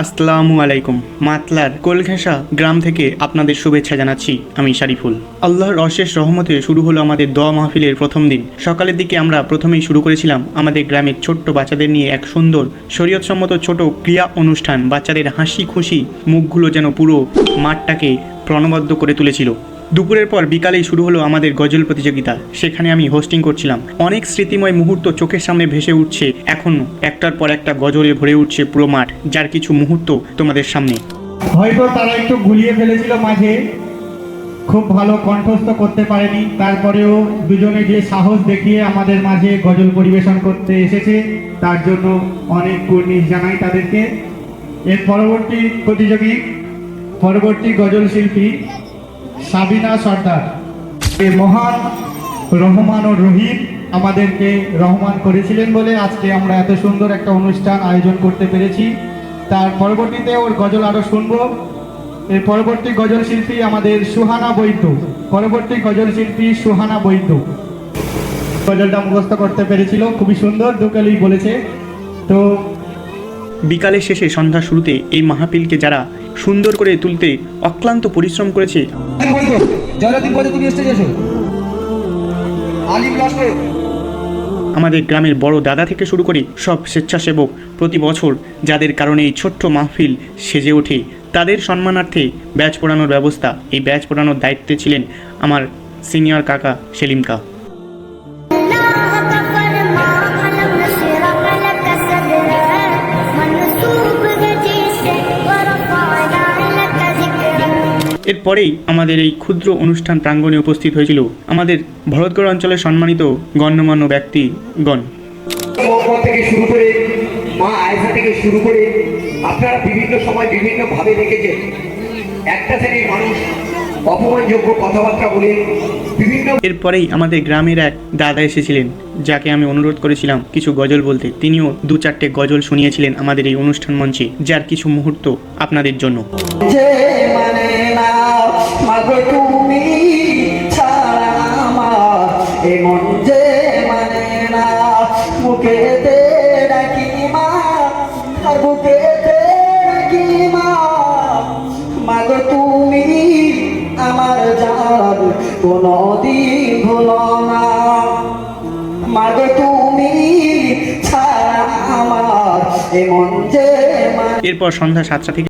আসসালামু আলাইকুম। মাতলার কোলঘেঁষা গ্রাম থেকে আপনাদের শুভেচ্ছা জানাচ্ছি আমি শারিফুল। আল্লাহর অশেষ রহমতে শুরু হলো আমাদের দোয়া মাহফিলের প্রথম দিন। সকালের দিকে আমরা প্রথমেই শুরু করেছিলাম আমাদের গ্রামের ছোট্ট বাচ্চাদের নিয়ে এক সুন্দর শরীয়তসম্মত ছোট ক্রিয়া অনুষ্ঠান। বাচ্চাদের হাসি খুশি মুখগুলো যেন পুরো মাঠটাকে প্রাণবদ্ধ করে তুলেছিল। দুপুরের পর বিকালেই শুরু হলো আমাদের গজল প্রতিযোগিতা। সেখানে আমি হোস্টিং করছিলাম। অনেক স্মৃতিময় মুহূর্ত চোখের সামনে ভেসে উঠছে। এখনও একটার পর একটা গজলে ভরে উঠছে পুরো মাঠ, যার কিছু মুহূর্ত তোমাদের সামনে। হয়তো তারা একটু গুলিয়ে ফেলেছিল মাঝে, খুব ভালো কণ্ঠস্থ করতে পারেনি, তারপরেও দুজনে যে সাহস দেখিয়ে আমাদের মাঝে গজল পরিবেশন করতে এসেছে তার জন্য অনেক কুর্নিশ জানাই তাদেরকে। এর পরবর্তী গজল শিল্পী সাবিনা সর্দার। এই মহান রহমান ও রহিম আমাদেরকে রহমান করেছিলেন বলে আজকে আমরা এত সুন্দর একটা অনুষ্ঠান আয়োজন করতে পেরেছি। তার পরবর্তীতে ওর গজল আরও শুনবো। এর পরবর্তী গজল শিল্পী আমাদের সুহানা বৈদ্য। গজলটা মুখস্থ করতে পেরেছিল, খুবই সুন্দর, দুকালেই বলেছে। তো বিকালের শেষে সন্ধ্যা শুরুতে এই মাহফিলকে যারা সুন্দর করে তুলতে অক্লান্ত পরিশ্রম করেছে, আমাদের গ্রামের বড় দাদা থেকে শুরু করে সব স্বেচ্ছাসেবক প্রতি বছর যাদের কারণে এই ছোট্ট মাহফিল সেজে ওঠে, তাদের সম্মানার্থে ব্যাচ পড়ানোর ব্যবস্থা, এই ব্যাচ পড়ানোর দায়িত্বে ছিলেন আমার সিনিয়র কাকা সেলিম কা। এরপরেই আমাদের এই ক্ষুদ্র অনুষ্ঠান প্রাঙ্গণে উপস্থিত হয়েছিল আমাদের ভরতগড় অঞ্চলের সম্মানিত গণ্যমান্য ব্যক্তিগণ থেকে শুরু করে মা আয়েশা থেকে শুরু করে আপনারা বিভিন্ন সময় বিভিন্ন ভাবে দেখেছেন একটা শ্রেণীর মানুষ অপমানযোগ্য কথাবার্তা বলে বিভিন্ন। এরপরেই আমাদের গ্রামের এক দাদা এসেছিলেন, যাকে আমি অনুরোধ করেছিলাম কিছু গজল বলতে। তিনিও দু চারটে গজল শুনিয়েছিলেন আমাদের এই অনুষ্ঠান মঞ্চে, যার কিছু মুহূর্ত আপনাদের জন্য। আমার জান কোনদিন ভুলো না, মাগো তুমি ছাড়া আমার এমন যে। এরপর সন্ধ্যা 7টা থেকে